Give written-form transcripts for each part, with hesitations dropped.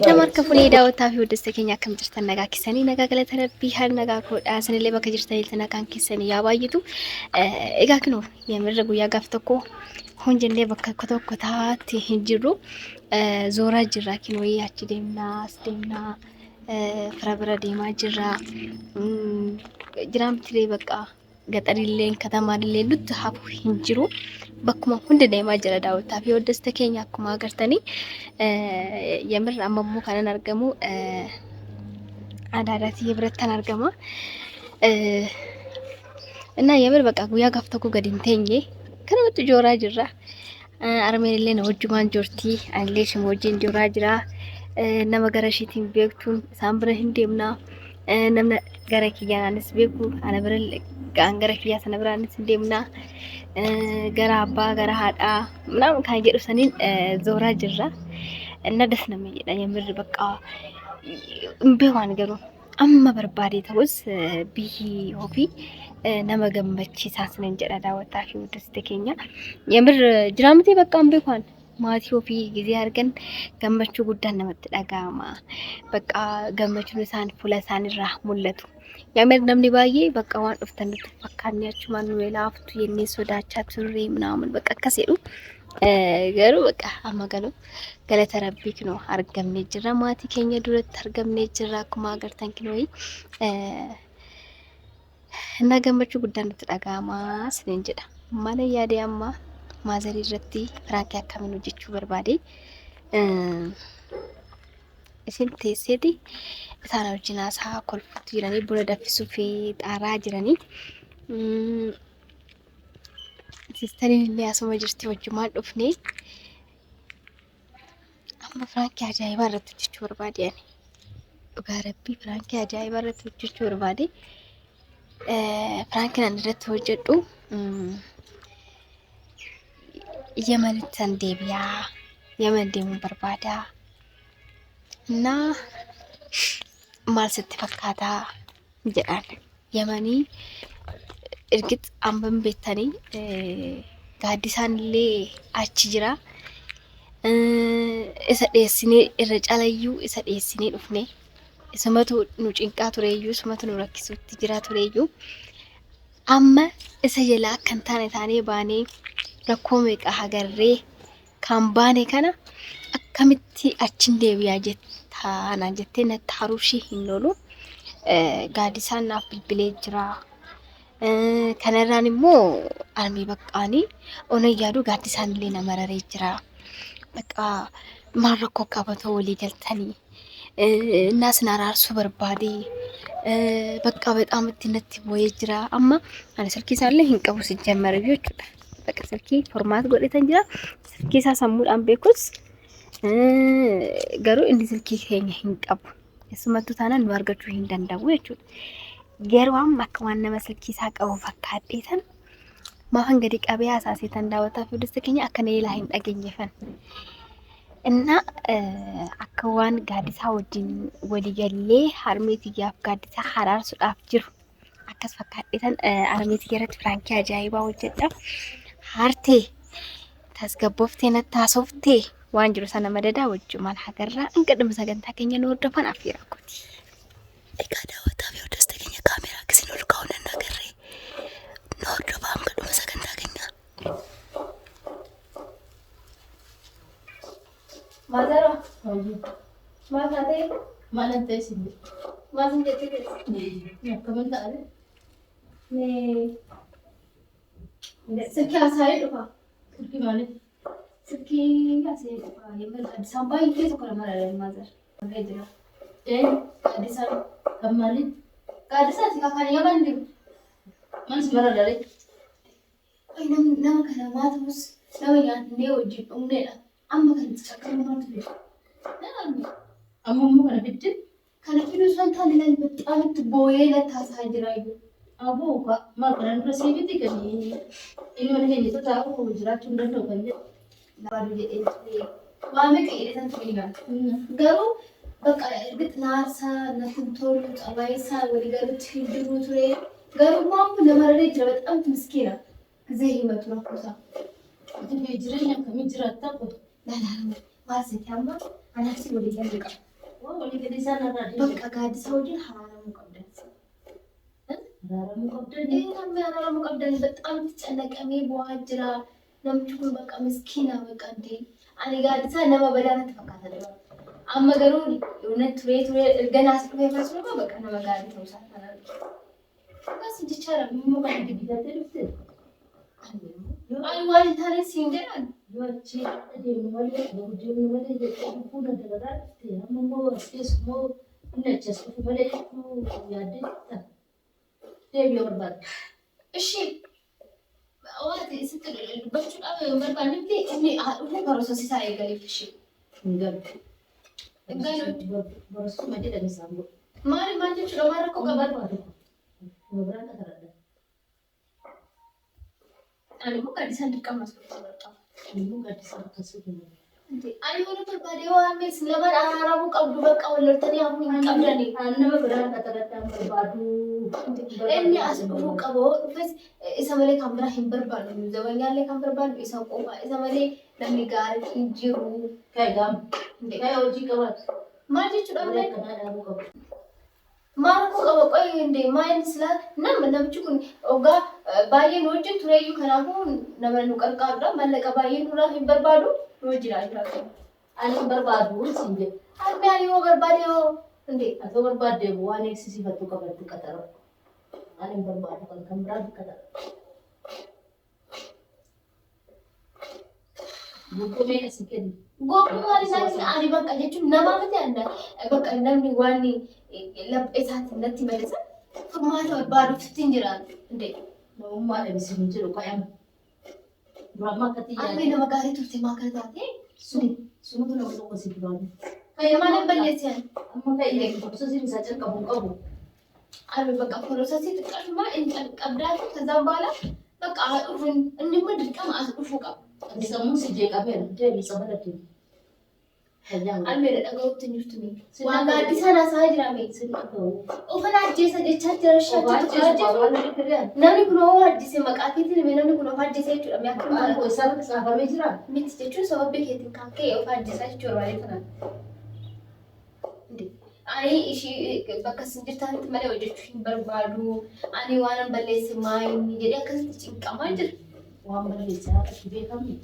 Namarka fulee daawwataa fi hordoftoota keenya akkam jirtan nagaa keessanii nagaa galata rabbii haal nagaa koodhaa isinillee bakka jirtanitti nagaan keessanii yaa baay'atu egaa kunoo yemirra guyyaa gaaf tokko honjennee bakka tokko taatti hin jirru zooraa jirra kinoo achi deemnaa as deemnaa fira bira deemaa jirra jiraamtilee bakka gaxarillee katamaallee nutti hafu hin jiru. Bakkuma hunda deemaa jira daawwataa fi hordoftoota keenya akkuma agartanii yemirra ammoo kanan argamu Adaadaatii birattan argama እና የምር በቃ ጉያ ጋፍተኩ ገዲን ተኝ ከነውት ጆራ ጅራ አርሜን ለነ ወጅማን ጆርቲ አንሌሽ ሞጂን ጆራ ጅራ ነመ ገረሽቲን ቤክቱን ሳምብረ ህንዴምና ነመ ገረኪያናንስ ቤኩ አነብረል ጋንገረኪያ ሰነብራንስ ህንዴምና ገራ አባ ገራ ሃዳ ምናምን ካንጀሩ ሰኒን ዞራ ጅራ እና ደስ ነው የሚየዳ የምር በቃ እምበዋን ገሩ አማ በርባዴ ተውስ ቢሂ ሆፊ nama gammachiisaas nan jedha daawwataa fi hordoftoota keenya የምር ጅራምቴ በቃም ቢሆን ማቲዮ ፊ ጊዜ አርገን ገመቹ ጉዳን ነመት ዳጋማ በቃ ገመቹን ሳን ፉለሳን ራህሙለቱ የምር ነምኒ ባዬ በቃ ዋን ኦፍተን ተፈካኛችሁ ማኑኤል አፍቱ የኔ ሶዳቻ ቱሪ ምናምን በቃ ከሰሩ ገሩ በቃ አማገሉ ገለተ ረቢክ ነው አርገምኔ ጅራ ማቲ ከኛ ዱረት አርገምኔ ጅራ ኩማ አገርተን ኪኖይ እና ገመቹ ጉዳን ተዳጋማ ስለንጀዳ ማለ ያዲያማ ማዘሪ ረቲ ፍራንክ ያከመኑ ጅቹ በርባዴ እሲን ተሴዲ ታናው ጂናሳ ኮልፉት ይራኒ ቡረ ደፍሱ ፊ ጣራ ጅራኒ ሲስተሪን ሊያሶ መጅርቲ ወጅማ ዱፍኔ አማ ፍራንክ ያጃይ ባረቱ ጅቹ በርባዴ ያኒ ኡጋረቢ ፍራንክ ያጃይ ባረቱ ጅቹ በርባዴ ፍራንክን አንደት ወጀዱ የመን ተንዴቢያ የመን ደሙ በርባዳ እና ማልሰት ተፈካታ ጀዳን የመኒ እርግጥ አንበም ቤተኒ ጋዲሳንሌ አቺ ጅራ እሰደስኒ እረጫለዩ እሰደስኒ ዱፍኔ Isumatu nu cinqaa tureeyyu isumatu nu rakkisutti jira tureeyyu amma isa jala kan taane baane rakkoo meeqa hagarree kan baane kana akkamitti achin deebiyaa jettaan jettee na taaruushi hin lolu gaadisaan naaf bilbilee jira kanarraan immoo armii baqqaanii ona yaadu gaadisaan illee nama raree jira baqa maal rakkoo qabatoo walii galtanii الناس نرار سوبر بادي بقى በጣም ትነት ወይጅራ አማ አለ ስልኪ ሳለ ህንቀቡስ ጀመረ ቢዮች በቃ ስልኪ ፎርማት ጎዴተን ጅራ ስልኪ ሳሰሙድ አንቤኩስ ገሩ እንዲ ስልኪ ሄኛ ህንቀቡ እስመቱ ታናን ወርገቹ እንደንዳው የቹ ገሩም ማከዋነ መስልኪ ሳቀው ፈካዴተን ማፈንገዲ ቀበያ ሳሴተን ዳወታ ፍልስከኛ አከነይላ ህን አገኘፈን እና አከዋን ጋዲሳ ወዲን ወዲገሌ ሃርሜት ያፍ ጋዲሳ ሃራር ሱዳፍ ጅሩ አከስ ፈካዴተን አርሜት ገረት ፍራንኪ አጃይባ ወጀዳ ሃርቴ ታስገቦፍቴ ነታሶፍቴ ዋንጅሩ ሰነ መደዳ ወጁ ማል ሀገራ እንቀድም ሰገንታ ከኛ ነው ወርደፋን አፊራኩቲ እካዳ ወታው ደስተኛ ካሜራ ከሲኖል ካውነ ነገሬ ነው ወርደፋን እንቀድም ሰገንታ ከኛ Mazara, mazate, malante sih. Mazin jadi ni, kamu tak ada. Ni, sekian saya lupa. Sekian mana? Sekian saya lupa. Yang mana sampai itu sekolah mana ada mazar. Ada je. Ada sana kemarin. Ada sana sih kakak yang mana tu? Mana sebenarnya ada? Ay nama kana matus, nama yang ni wajib umne. Amma kan tsakkan ማለት ነው አሙሙ ከነብት ከነብቱ ሰንታን ላይ በጣም ትቦዬ ለታሳጅራዩ አቦ ማቀረን ረሲቢት ከኒ ኢኖን ሄኒ ተታው ጅራቱ እንደው ከነ ባዱ ማመ ከይደን ትይጋል ገሩ በቃ እርግጥ ናሳ ነፍቶሉ ጸባይሳ ወዲ ገሩ ትይድሩ ትሬ ገሩ ማሙ ለማረደ በጣም ምስኪና ጊዜ ይመጡ ነው ኮሳ ጅረኛ ከሚጅራታ لا Maasii amma anasi walii galii qaba. Walii galii sana bakka gaaddisa wajjin haraaramuu qabdan. Haraaramuu qabdan. Namni haraaramuu qabdan በጣም ተጨነቀሜ በዋጅራ namni kun bakka miskiina bakka ani gaaddisa nama badaanatti fakkaata. Amma garuu ture erganaas dhufee fasuma bakka nama gaarii ta'uu isaa kana. Akkas jechaadha immoo kan dibitatee dhufte. Ani waan taane siin jedhan. Yoo achi adeemu malee hojii malee jechuun fuula dalagaa dhufte amma immoo askeessumoo inni achas dhufu malee yaaddee deebi'uu barbaadda. Ishee waan isitti dubbachuu barbaadnetti inni haadhuun barsiisaa eegaleef ishee hin galu. Barsiisuu malee dhageessaa bulu. Maal jechuudha waan rakkoo qabaatu. Mooraan qatarada. Ani muka di sana dirqama seperti ini. Muka di sana kasih. Ani mana berbeda orang mes lebar arabu kau dua kau lertani aku ingin kau dani. Anda beberapa kata-kata berbadu. Ini asal kau fes isamale kamera himbar balu. Zawangnya le kamera balu isam oba isamale namigar injiru kayak gam. Kayak oji kawan. Mana cuci mereka ada aku kau. Marco kau ini main selat, nama cukun, oga bayi nujin tureyu kanaku nama nukar kabra, malah kabayi nura himbar balu, nujin aja. Ani himbar balu sih, ani ayo berbadu, nanti atau berbadu, bukan eksisi batu kabar tu kata. Ani himbar balu kan kamera kata. Buku mana sekian? Buku mana sih? Ani bakal jadi nama apa anda? Bakal nama wani. Esaat nanti mereka format baru tinggiran, deh. Nama ada bisa muncul kayak drama ketiga. Apa nama gari tu tema kerja ni? Sunu tu nama tu masih baru. Kayak mana balesnya? Amma kayak ini, proses ini saja kabu. Abi bakal proses itu kan mah ini kabda tu kezambala. Bakal urun, ini mah dirkam asal ufuka. Bisa musik je kabel, dia bisa berarti. Almere dhaga'u tunjirtu mi waan gaaddisa naasaa jira mi ofan ajjeesa jechaa jira shaachatu namni kun oo ajjeese maqaa keetiin hime namni kun of ajjeese jechuudha mi akka maal isarratti saafamee jira miti jechuun sababbii keetiin kan ka'e of ajjeesaa jechuudha baay'ee kanaan ani ishii bakka isin jirtanitti malee hojjechuu hin barbaadu ani waanan balleesse maayini jedhee akkasitti cinqamaa jira waan balleessaa akka beekamni.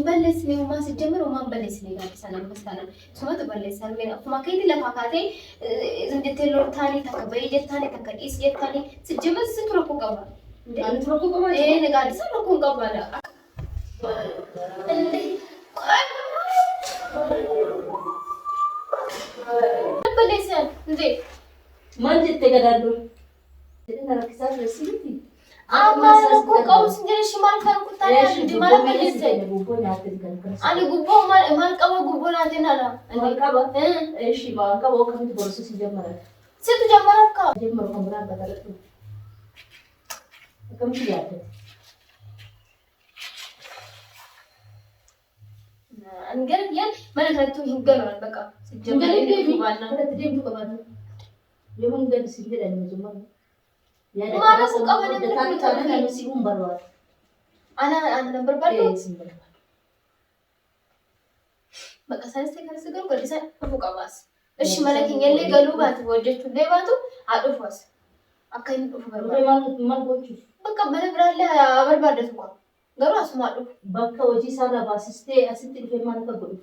Balleessni uumaa si jammer uumaan balleessni gaafa sana masana sumatu balleessan mee akkuma keetti lafa kaatee jettee loltaanii takka bahii jettaanii takka dhiis jettaanii si jammer si rakkoo qaba. Ani rakkoo qaba. Nagaa isa rakkoo qabaadha. Balleessan ndee maal jettee gadaadhu? Jedhee na rakkisaa jirti. Amma rakkoo qabu si jedhee shimaal kan kuttaanii arginu maal balleessee? Ani gubboo maal qaba gubboo naatiin ala. Maal qaba? Eeshi maal qaba akkamitti borsuu si jammara? Situ jammara akka? Jammaru kan biraan qabaatu. Akkamitti yaadde? Ani gara yaan mana kanatti hin galu bakka. Jammara deemtu qabaatu. Yoo hin galu si jedhani jammara. Mana aku kawan yang berkutat dengan si umbar wah. Anak berbadu. Maka saya sekarang kalau saya aku kawas. Eshi mana kini le galu batu wajah cunde batu adu fas. Akan itu berbadu. Mana bocu. Maka mana berada berbadu semua. Galu asma adu. Baka wajah sana basiste asisten firman kabul.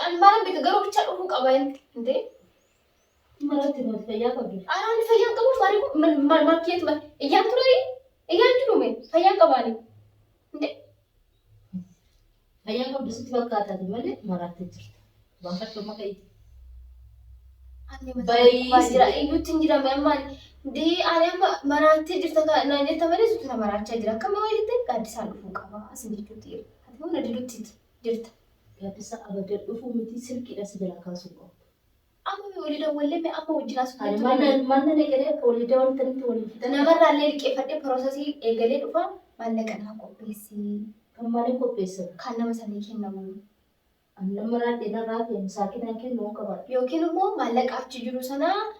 Ani mana bika galu bicara aku kawan. Ente. Malah tidak saya kabur. Anak saya kabur mari market mari. Yang tu lagi, yang tu lume. Saya kabari. Inde. Saya kabur setiap kata tu mana marah terus. Bangkat tu makai. Ane bayi. Bajra ibu tinggal memang. Di area marah terus tak nanya tu mana sudah marah terus. Kami awak itu kan di sana fuka bah asyik dicutir. Hati mana dicutir cerita. Kan di sana ada ufu mesti silki dah segala kasut. Aku walidah wali me aku jelas kan. Mana negara ke walidah wali tentu wali. Nama rale ke fate prosesi egale dupa mana kan aku pesi. Kemana aku pesi? Karena masa ni kena mu. Anda merah dena rat yang sakit nak kena mau kabar. Yo kena mau malak aci juru sana.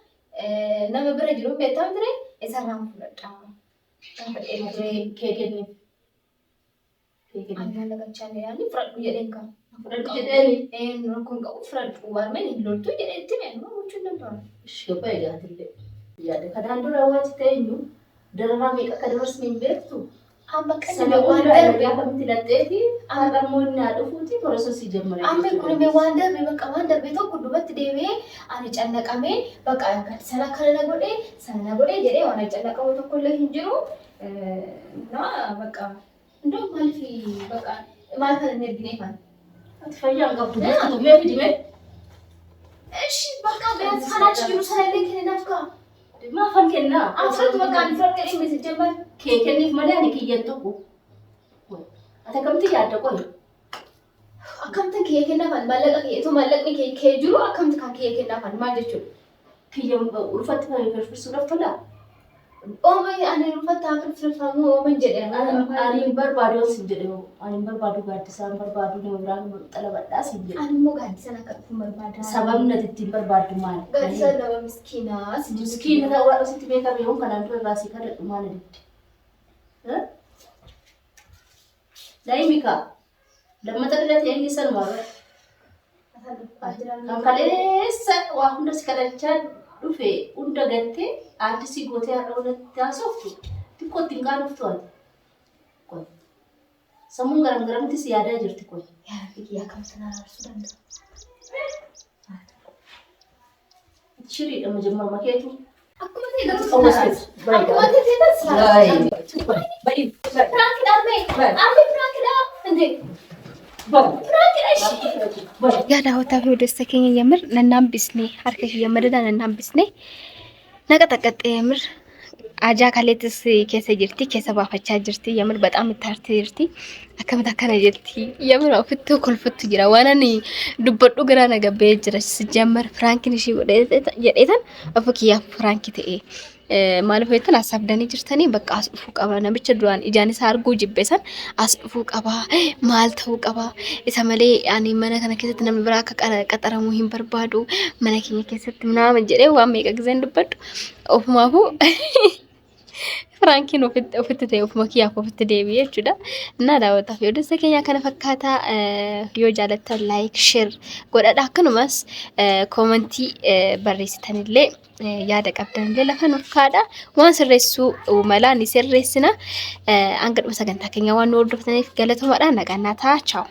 Nama berjuru betul tu ni. Esa ram pula. Kampai entre keke ni. أنا لقى كان يعني فرق جدين كان فرق جدين إيه نكون قو فرق وارمين لولتو جدين تمين ما وجودنا دون شو بيجا هتلي يعني كذا ندور أوقات تانيو درامي كذا بس من بيتو أما كان سنة أولى يا كم تلاتة أنا مونة دفوتي بروسس يجمع أما كل ما واندر بيبقى واندر بيتو كل بات ديوي أنا جانا كامي بقى سنة كلنا نقول إيه جري وأنا جانا كامو تقول له هنجرو نا بقى ندوم ما في بقى ما كان نرجع فان أتفاجأ قبل ده ما في دماغ إيش بقى بس خلاص تجيبوا سنة اللي كنا نفكر ما فهم كنا أفرض مكان فرق كريم بس الجمال كي كني في ملاني كي ينتقو أنت كم تيجي عندك أكم تكيه كنا فان مالك كيه تو مالك نكيه كيه جرو أكم تكيه كنا فان ما جتشو كي يوم ورفت في السورة فلا أو ما أنا رفعت أكل في الفامو أو من جد أنا بربادو سنجده أنا بربادو قاعد سام بربادو نوران طلب الناس سنجده أنا مو قاعد سنة كفو بربادو سببنا تتي بربادو مان قاعد سنة مسكينة مسكينة لا ولا ستي بيتا بيوم كان عنده راسي كده ما ندري ها دايميكا لما تقدر تيجي سلمى كم كليس واحد سكالنشان dhufe unda gatte anti si gote haadha taasoftu tikko tingaan uftoon kun samuun garamti si yaadaa jirti kun yaa rabbi yaa kam sana rarsuu danda'a shiriidha majammaa makeetu akkuma ta'e garuu akkuma ta'e tas bayi frankidha amee frankidha inde yaa daawwataa fi odeessa keenya yemmir nannaan bisnee harka kiyya madada nannaan bisnee naqa xaqqaxxee yemmir ajaa kaleettis keessa jirti keessa baafachaa jirti yemmir bexaam itti hartee jirti akkamitti akkana jirti yemmir ofitti kolfattu jira waan ani dubbadhu garaa na gabbee jira sijjammar firaankiin ishii jedheetan ofi kiyyaaf firaanki ta'e maaliif jettan asabdanii jirtanii bakka as dhufuu qaba namicha duraan ijaan isaa arguu jibbeessan as dhufuu qaba maal ta'uu qaba isa malee ani mana kana keessatti namni biraa akka qaxaramuu hin barbaadu mana keenya keessatti nama jedhee waan meeqa gizeen dubbadhu ofumaafuu Frankiin ofitti ta'e ofuma kiyyaaf ofitti deebi'ee jechuudha. Innaa daawwataa fi odeessa keenya kana fakkaataa yoo jaalattan laayik sheer godhadha akkanumas koomentii barreessitanillee yaada qabdanillee lafa nuuf kaadha waan sirreessuu malaa ni sirreessina hanga dhuma sagantaa keenya waan nu hordoftaniif galatooma nagaan naa ta'a chaawu.